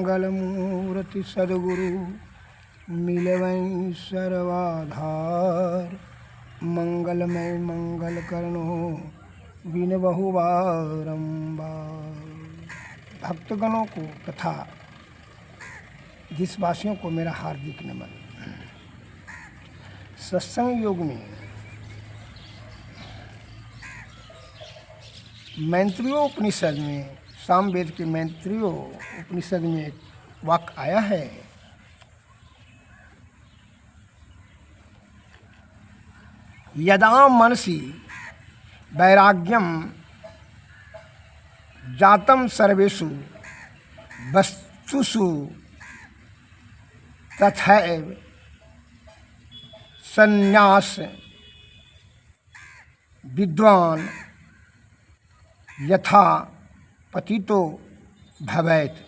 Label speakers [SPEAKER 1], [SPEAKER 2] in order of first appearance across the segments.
[SPEAKER 1] मंगल मूर्ति सदगुरु मिलवई सर्वाधार। मंगलमय मंगल करनो बिन बहु बारंबार। भक्तगणों को तथा देशवासियों को मेरा हार्दिक नमन। सत्संग योग में मैत्रेय उपनिषद में, सामवेद के मैत्रेय उपनिषद में एक वाक्य आया है, यदा मनसि वैराग्यम जातम सर्वेषु वस्तुषु तथैव संन्यास विद्वान यथा पतितो भवेत्।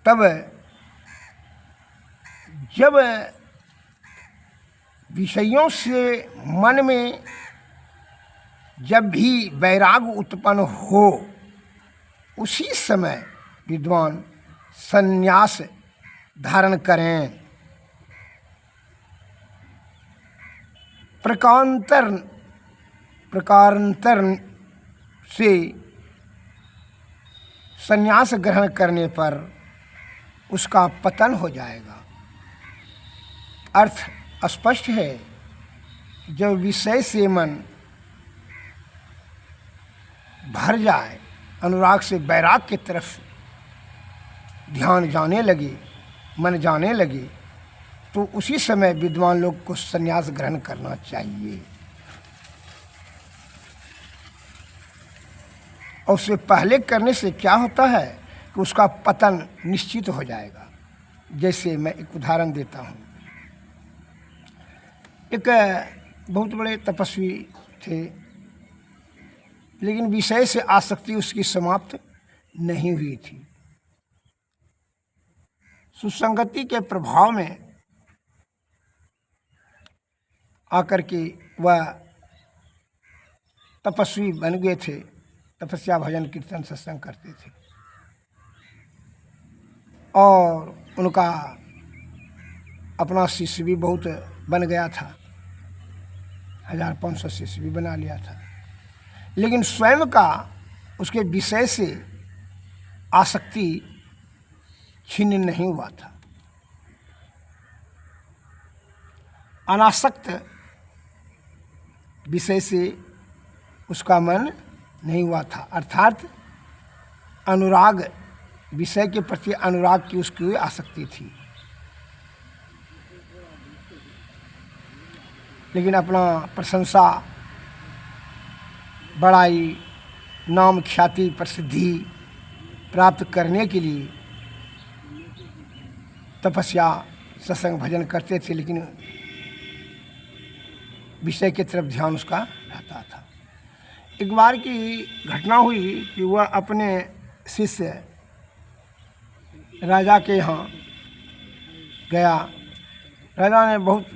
[SPEAKER 1] तब जब विषयों से मन में जब भी वैराग उत्पन्न हो, उसी समय विद्वान संन्यास धारण करें। प्रकारांतर से संन्यास ग्रहण करने पर उसका पतन हो जाएगा। अर्थ स्पष्ट है, जब विषय से मन भर जाए, अनुराग से वैराग की तरफ ध्यान जाने लगे, मन जाने लगे, तो उसी समय विद्वान लोग को संन्यास ग्रहण करना चाहिए। और उससे पहले करने से क्या होता है कि उसका पतन निश्चित हो जाएगा। जैसे मैं एक उदाहरण देता हूँ। एक बहुत बड़े तपस्वी थे, लेकिन विषय से आसक्ति उसकी समाप्त नहीं हुई थी। सुसंगति के प्रभाव में आकर के वह तपस्वी बन गए थे, तपस्या भजन कीर्तन सत्संग करते थे, और उनका अपना शिष्य भी बहुत बन गया था, 1500 शिष्य भी बना लिया था। लेकिन स्वयं का उसके विषय से आसक्ति छीन नहीं हुआ था। अनासक्त विषय से उसका मन नहीं हुआ था, अर्थात अनुराग, विषय के प्रति अनुराग की उसकी आसक्ति थी। लेकिन अपना प्रशंसा, बड़ाई, नाम, ख्याति, प्रसिद्धि प्राप्त करने के लिए तपस्या सत्संग भजन करते थे, लेकिन विषय की तरफ ध्यान उसका रहता था। एक बार की घटना हुई कि वह अपने शिष्य राजा के यहाँ गया। राजा ने बहुत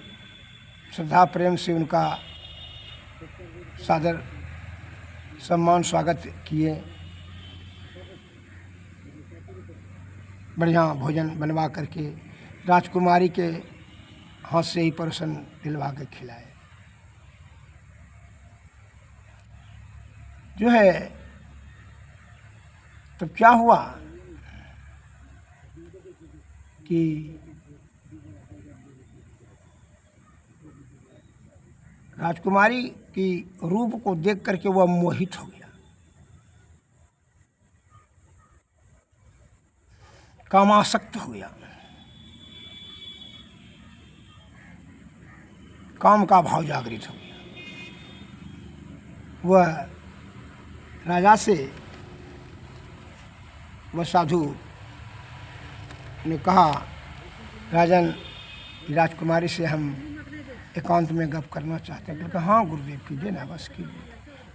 [SPEAKER 1] श्रद्धा प्रेम से उनका सादर सम्मान स्वागत किए, बढ़िया भोजन बनवा करके राजकुमारी के हाथ से ही परोसन दिलवा के खिलाए। जो है, तब क्या हुआ कि राजकुमारी की रूप को देख करके वह मोहित हो गया, कामासक्त हो गया, काम का भाव जागृत हो गया। वह राजा से, वह साधु ने कहा, राजन, राजकुमारी से हम एकांत में गप करना चाहते हैं। कहा, हाँ गुरुदेव कीजिए ना, बस कीजिए।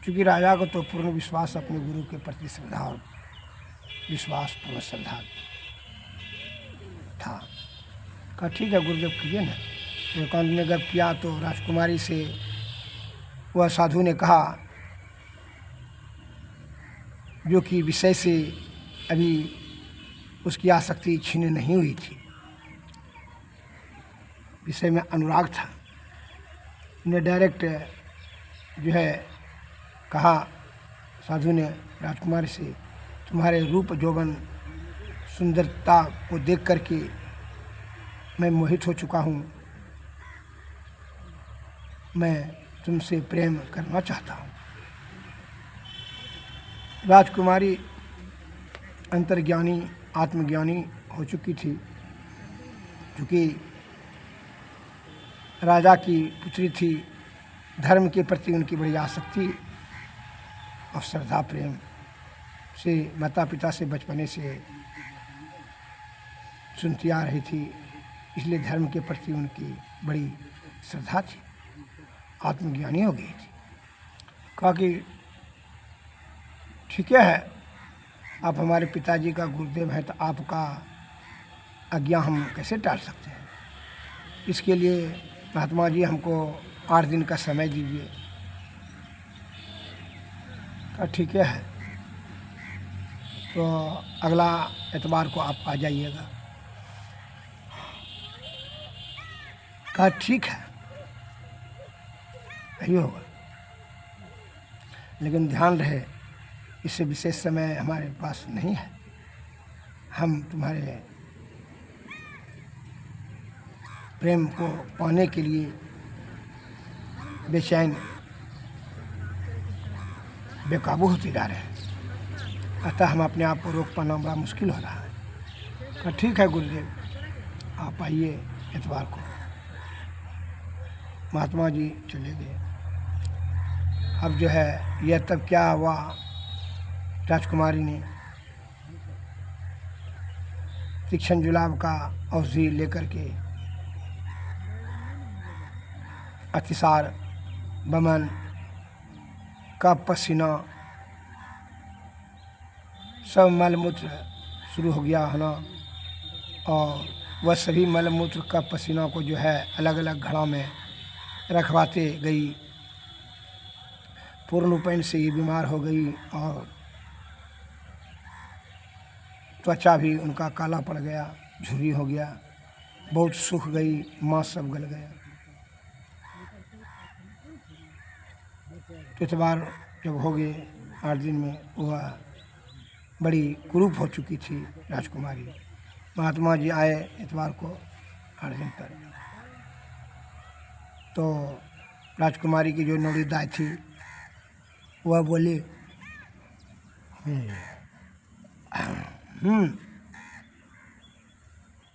[SPEAKER 1] क्योंकि राजा को तो पूर्ण विश्वास, अपने गुरु के प्रति श्रद्धा और विश्वास, पूर्ण श्रद्धा था। कहा ठीक है गुरुदेव कीजिए ना। तो एकांत में गप किया तो राजकुमारी से वह साधु ने कहा जो कि विषय से अभी उसकी आसक्ति छीन नहीं हुई थी, विषय में अनुराग था। ने डायरेक्ट जो है कहा, साधु ने राजकुमारी से, तुम्हारे रूप यौवन सुंदरता को देख करके मैं मोहित हो चुका हूँ, मैं तुमसे प्रेम करना चाहता हूँ। राजकुमारी अंतर्ज्ञानी आत्मज्ञानी हो चुकी थी, क्योंकि राजा की पुत्री थी। धर्म के प्रति उनकी बड़ी आसक्ति और श्रद्धा प्रेम से माता पिता से बचपने से सुनती आ रही थी, इसलिए धर्म के प्रति उनकी बड़ी श्रद्धा थी, आत्मज्ञानी हो गई थी। कहा कि ठीक है, आप हमारे पिताजी का गुरुदेव हैं, तो आपका आज्ञा हम कैसे टाल सकते हैं। इसके लिए महात्मा जी हमको 8 दिन का समय दीजिए। कहा ठीक है, तो अगला एतवार को आप आ जाइएगा। कहा ठीक है, यही होगा, लेकिन ध्यान रहे इससे विशेष समय हमारे पास नहीं है। हम तुम्हारे प्रेम को पाने के लिए बेचैन बेकाबू होते जा रहे हैं, अतः हम अपने आप को रोक पाना बड़ा मुश्किल हो रहा है। तो ठीक है गुरुदेव, आप आइए इतवार को। महात्मा जी चले गए। अब जो है यह तब क्या हुआ, राजकुमारी ने तीक्ष्ण जुलाब का औषधि लेकर के अतिसार, बमन, कफ, पसीना, सब मलमूत्र शुरू हो गया होना, और वह सभी मलमूत्र कफ पसीना को जो है अलग अलग घड़ा में रखवाते गई। पूर्ण रूपेण से ये बीमार हो गई और त्वचा भी उनका काला पड़ गया, झुर्री हो गया, बहुत सूख गई, मांस सब गल गया। तो इतवार जब हो गए 8 दिन में, वह बड़ी कुरूप हो चुकी थी राजकुमारी। महात्मा जी आए इतवार को 8 दिन पर, तो राजकुमारी की जो नौड़ी दाई थी वह बोली,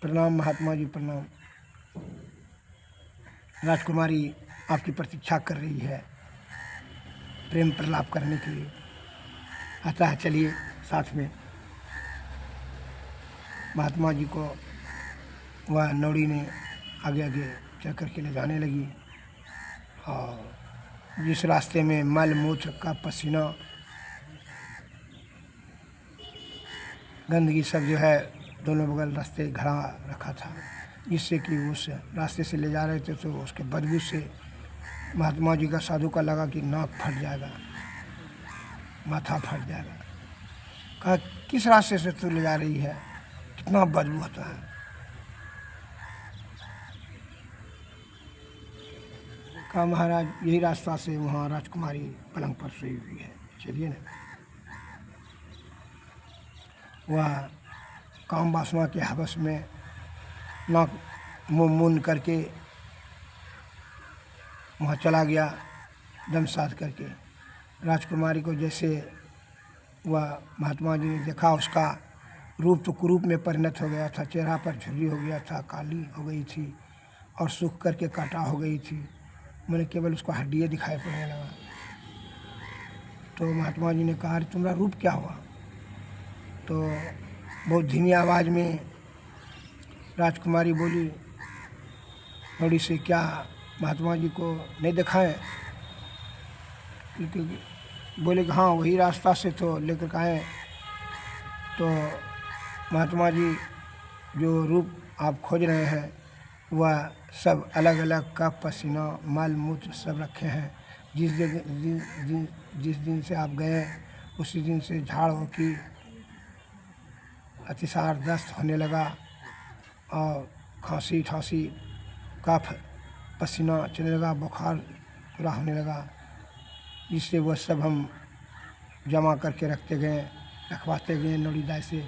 [SPEAKER 1] प्रणाम महात्मा जी, प्रणाम। राजकुमारी आपकी प्रतीक्षा कर रही है प्रेम प्रलाप करने के लिए, अतः चलिए साथ में। महात्मा जी को वह नौड़ी ने आगे आगे चल कर के ले जाने लगी, और जिस रास्ते में मल मूत्र का पसीना गंदगी सब जो है दोनों बगल रास्ते घड़ा रखा था, जिससे कि उस रास्ते से ले जा रहे थे, तो उसके बदबू से महात्मा जी का, साधु का लगा कि नाक फट जाएगा, माथा फट जाएगा। कहा किस रास्ते से तू ले जा रही है, कितना बदबू होता है। कहा महाराज यही रास्ता से वहाँ राजकुमारी पलंग पर सोई हुई है, चलिए ना। वह काम वासना के हवस में नाक मुँह मूंद करके वहाँ चला गया, दम साध करके। राजकुमारी को जैसे वह महात्मा जी ने देखा, उसका रूप तो कुरूप में परिणत हो गया था, चेहरा पर झुर्री हो गया था, काली हो गई थी और सूख करके काटा हो गई थी, मैंने केवल उसको हड्डियाँ दिखाई पड़ने लगा। तो महात्मा जी ने कहा तुम्हारा रूप क्या हुआ। तो बहुत धीमी आवाज़ में राजकुमारी बोली नौड़ी से, क्या महात्मा जी को नहीं दिखाएं। क्योंकि बोले कि हाँ वही रास्ता से तो लेकर आए। तो महात्मा जी जो रूप आप खोज रहे हैं वह सब अलग अलग कफ पसीना मल मूत्र सब रखे हैं। जिस दिन से आप गए उसी दिन से झाड़ हो की अतिसार दस्त होने लगा और खांसी ठांसी कफ पसीना चलने लगा, बुखार पूरा होने लगा, जिससे वह सब हम जमा करके रखते गए, रखवाते गए नौड़ीदाय से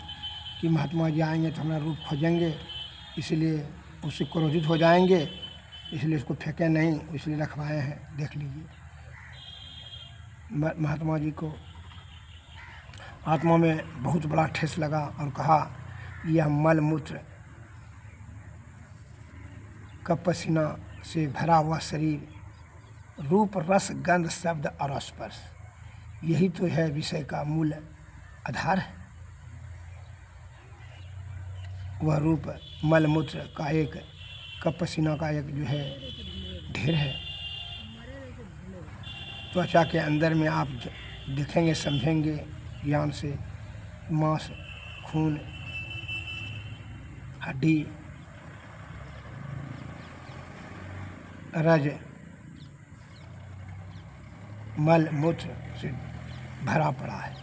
[SPEAKER 1] कि महात्मा जी आएंगे तो हमारा रूप खोजेंगे, इसलिए उससे क्रोधित हो जाएंगे, इसलिए उसको फेंके नहीं, इसलिए रखवाए हैं। देख लीजिए, महात्मा जी को आत्मा में बहुत बड़ा ठेस लगा और कहा यह मल मूत्र का पसीना से भरा हुआ शरीर, रूप रस गंध शब्द और स्पर्श, यही तो है विषय का मूल आधार है। वह रूप मल मूत्र का एक पसीना का एक जो है ढेर है। त्वचा के अंदर में आप देखेंगे समझेंगे ज्ञान से, मांस खून हड्डी रज मल मूत्र से भरा पड़ा है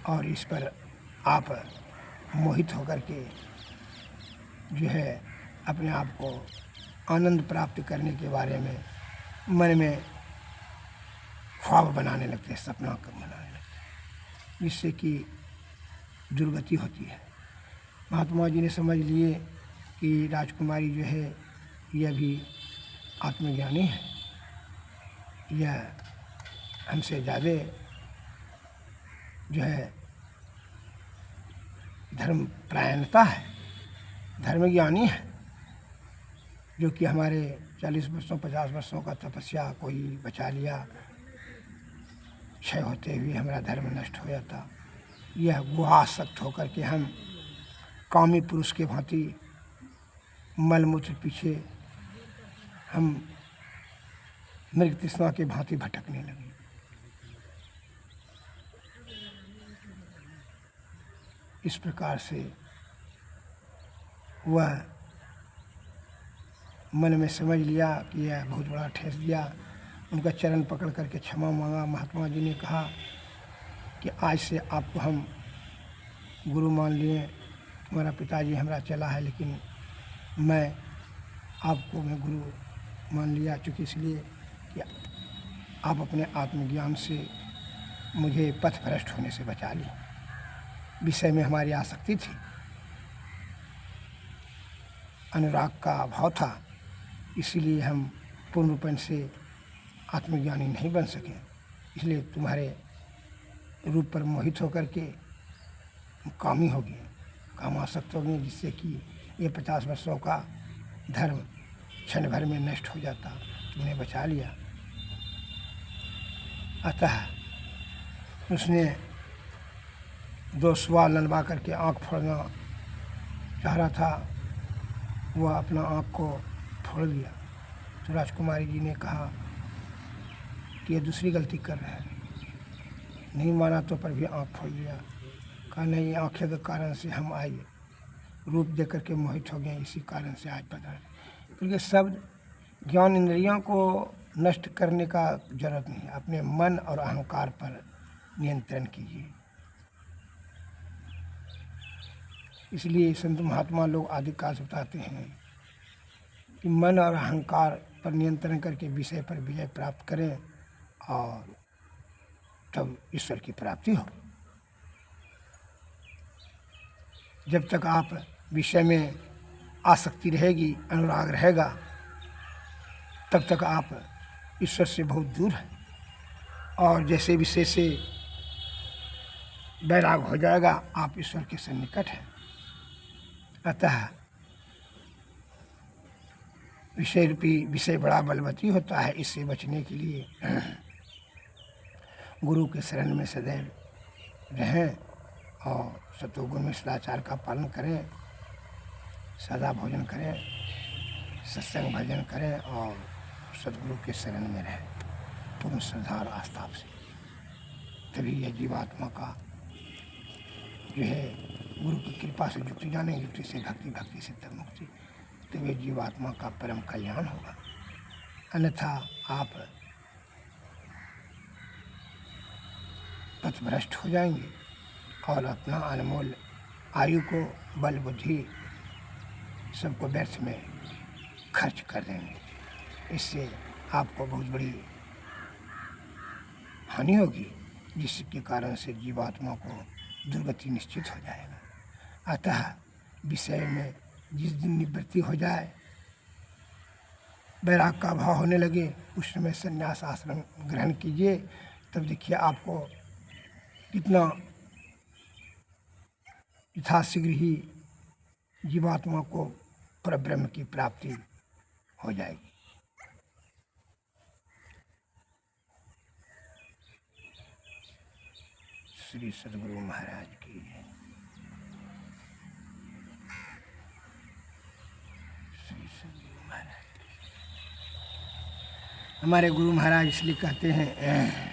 [SPEAKER 1] और इस पर आप मोहित होकर के जो है अपने आप को आनंद प्राप्त करने के बारे में मन में ख्वाब बनाने लगते हैं, सपना बनाने लगते हैं, जिससे कि दुर्गति होती है। महात्मा जी ने समझ लिए कि राजकुमारी जो है यह भी आत्मज्ञानी है, यह हमसे ज़्यादा जो है धर्म परायणता है, धर्मज्ञानी है, जो कि हमारे 40 वर्षों 50 वर्षों का तपस्या कोई बचा लिया, क्षय होते हुए हमारा धर्म नष्ट हो जाता। यह गुहासक्त होकर के हम कामी पुरुष के भांति मलमूत्र पीछे हम मृग तृष्णा के भांति भटकने लगे। इस प्रकार से वह मन में समझ लिया कि यह बहुत बड़ा ठेस दिया। उनका चरण पकड़ करके क्षमा मांगा। महात्मा जी ने कहा कि आज से आपको हम गुरु मान लिए, तुम्हारा पिताजी हमारा चला है, लेकिन मैं आपको मैं गुरु मान लिया, चूँकि इसलिए कि आप अपने आत्मज्ञान से मुझे पथ भ्रष्ट होने से बचा ली। विषय में हमारी आसक्ति थी, अनुराग का भाव था, इसीलिए हम पूर्ण रूप से आत्मज्ञानी नहीं बन सके। इसलिए तुम्हारे रूप पर मोहित होकर के कामी हो गए, कामासक्त हो गए, जिससे कि ये 50 वर्षों का धर्म क्षण भर में नष्ट हो जाता। तुमने बचा लिया। अतः उसने 2 सवाल ललवा करके आँख फोड़ना चाह रहा था, वह अपना आँख को फोड़ दिया। तो राजकुमारी जी ने कहा कि ये दूसरी गलती कर रहा है। नहीं माना तो पर भी आँख फोड़ दिया। कहा नहीं, आँखें के कारण से हम आए, रूप देख करके मोहित हो गए, इसी कारण से आज पता है। क्योंकि शब्द ज्ञान इंद्रियों को नष्ट करने का जरूरत नहीं है, अपने मन और अहंकार पर नियंत्रण कीजिए। इसलिए संत महात्मा लोग आदिकाल से बताते हैं कि मन और अहंकार पर नियंत्रण करके विषय पर विजय प्राप्त करें और तब ईश्वर की प्राप्ति हो। जब तक आप विषय में आसक्ति रहेगी, अनुराग रहेगा, तब तक आप ईश्वर से बहुत दूर हैं। और जैसे विषय से वैराग हो जाएगा, आप ईश्वर के सन्निकट हैं। अतः विषय रूपी विषय बड़ा बलवती होता है। इससे बचने के लिए गुरु के शरण में सदैव रहें और सतोगुण में सदाचार का पालन करें, सदा भोजन करें, सत्संग भजन करें और सदगुरु के शरण में रहें पूर्ण श्रद्धा और आस्था से। तभी यह जीवात्मा का जो है गुरु की कृपा से युक्ति जाने, युक्ति से भक्ति, भक्ति से तब मुक्ति, तभी जीवात्मा का परम कल्याण होगा। अन्यथा आप पथभ्रष्ट हो जाएंगे और अपना अनमोल आयु को, बल बुद्धि सबको व्यर्थ में खर्च कर देंगे। इससे आपको बहुत बड़ी हानि होगी, जिसके कारण से जीवात्मा को दुर्गति निश्चित हो जाएगा। अतः विषय में जिस दिन निवृत्ति हो जाए, वैराग का भाव होने लगे, उस समय संन्यास आश्रम ग्रहण कीजिए। तब देखिए आपको कितना यथाशीघ्र ही जीवात्मा को परब्रह्म की प्राप्ति हो जाएगी। श्री सद्गुरु महाराज की जय। श्री सद्गुरु महाराज की। हमारे गुरु महाराज इसलिए कहते हैं,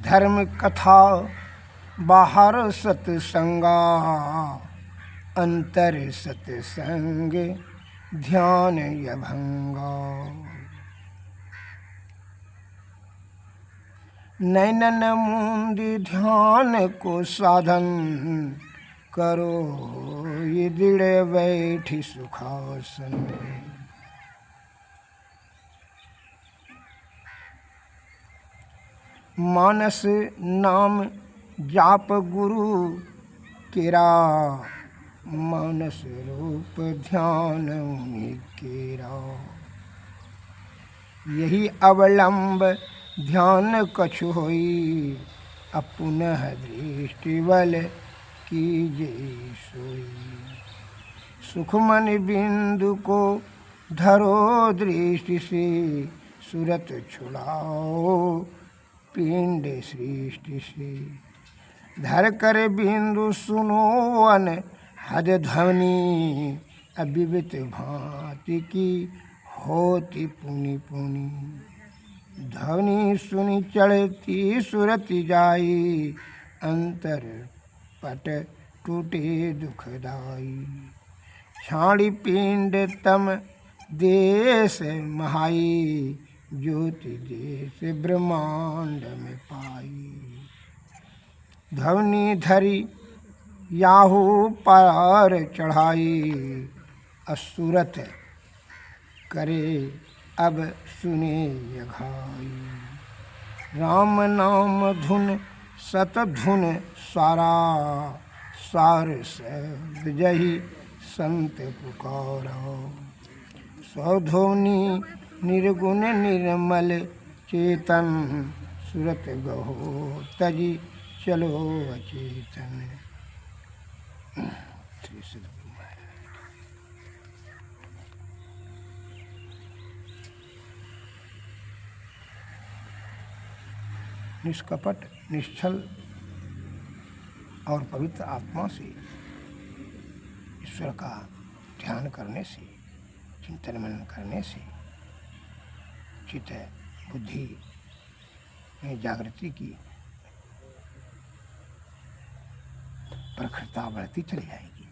[SPEAKER 1] धर्म कथा बाहर सत्संगा, अंतर सत्संग ध्यान यभंगा। नैनन मूंदी ध्यान को साधन, करो ये दृढ़ बैठी सुखासन। मानस नाम जाप गुरु केरा, मानस रूप ध्यान उन्हीं केरा। यही अवलंब ध्यान कछु होई, अपुनः दृष्टि बल कीजे सोई। सुखमन बिंदु को धरो दृष्टि से, सूरत छुड़ाओ पिंड सृष्टि से। धर कर बिंदु सुनो अन हद ध्वनि, अविवित भांति की होती पुनि पुनि। ध्वनि सुनि चढ़ती सुरति जाई, अंतर पट टूटे दुखदाई। छाड़ी पिंड तम देश महाई, ज्योति देश ब्रह्मांड में पाई। ध्वनि धरी याहू पार चढ़ाई, असुरत करे अब सुने यघाई। राम नाम धुन सत धुन सारा, सार शब्द जही संत पुकारा। सौधोनी निर्गुण निर्मल चेतन, सुरत गहो तजी चलो अचेतन। श्री सद्गुरु महाराज। निष्कपट, निश्चल और पवित्र आत्मा से ईश्वर का ध्यान करने से, चिंतन मनन करने से चित्त बुद्धि में जागृति की प्रखरता बढ़ती चली जाएगी।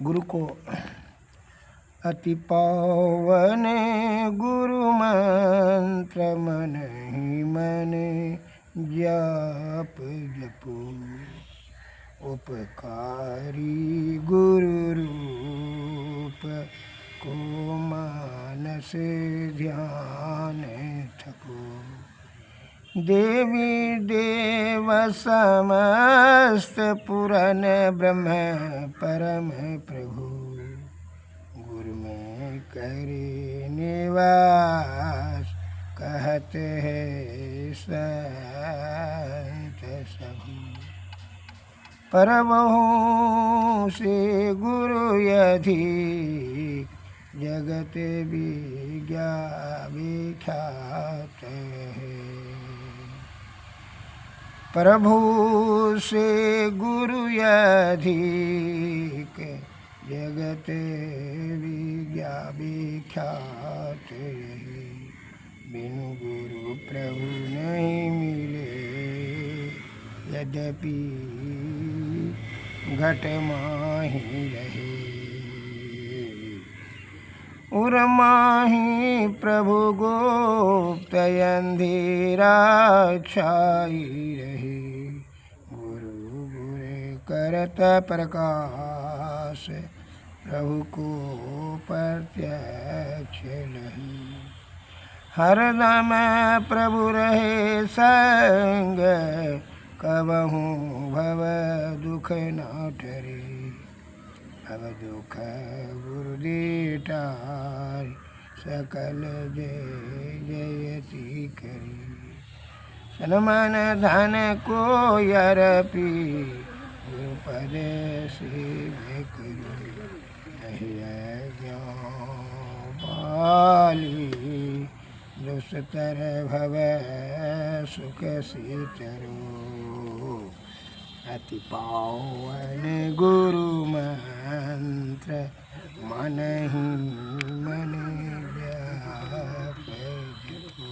[SPEAKER 1] गुरु को अति पावन गुरु मंत्र मन ही मन जप जपो। उपकारी गुरु रूप को मानस ध्यान थको। देवी देव समस्त पुरन ब्रह्म परम प्रभु। गुरु में करे निवास कहते हैं संत सबू। परमहु से गुरु अधिक जगत विज्ञा विख्यात है। प्रभु से गुरु अधिक जगत विज्ञा विख्यात है। बिनु गुरु प्रभु नहीं मिले यद्यपि घट माही रहे, उर्माही प्रभु गुप्त अंधेरा छाई रहे, गुरु गुरे करत प्रकाश प्रभु को प्रत्यक्ष नहीं। हरदम प्रभु रहे संग, कबहू भव दुख न टरे, भव दुख गुरु टार सकल जय जयति करी। सनमन धन को यरपि, गुरुपद सेव करी, नहीं बाली दुष्तर भव सुख सीतरो, अति पावन गुरु मंत्र मन ही मन जपो।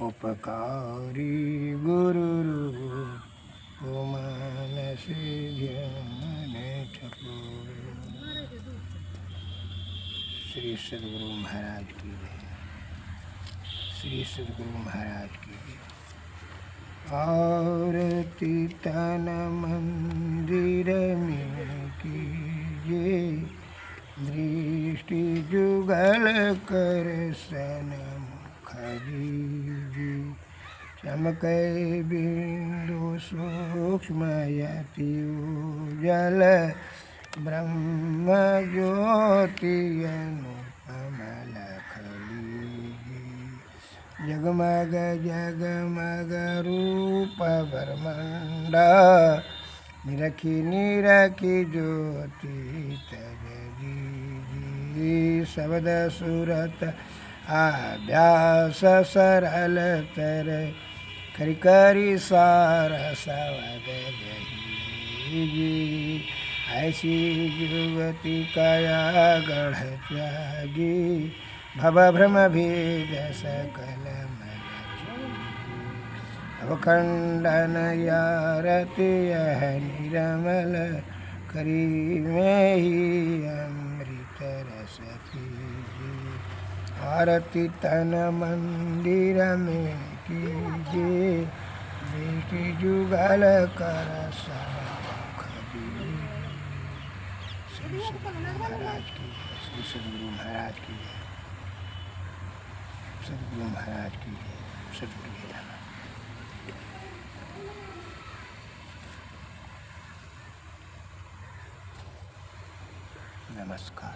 [SPEAKER 1] उपकारी गुरु रूप मन से ध्यान ठको। श्री सद्गुरु महाराज की जय, श्री सद्गुरु महाराज की जय। आरती तन मंदिर में कीजिए, दृष्टि जुगल कर सनमुख दीजिए, चमकै बिंदु सूक्ष्म यति उजल, ब्रह्म ज्योति अनुपम लख लीजिए, जगमग जगमग रूप ब्रह्मांड, निरखी निरखी ज्योति तज दीजिए, शब्द सूरत अभ्यास सरल तर, करि करि सार सवद दीजिए, ऐसी जुगति काया गढ़ त्यागी, भव भ्रम भेद सकल मल छूई, अवखंडन यारति यह निरमल, करी में ही अमृत रस पीजिए, आरती तन मंदिर में कीजिए, दृष्टि जुगल कर सनमुख दीजिए। श्री सद्गुरु महाराज की जय, श्री सद्गुरु महाराज की जय, सद्गुरु महाराज की जय, सद्गुरु जी नमस्कार।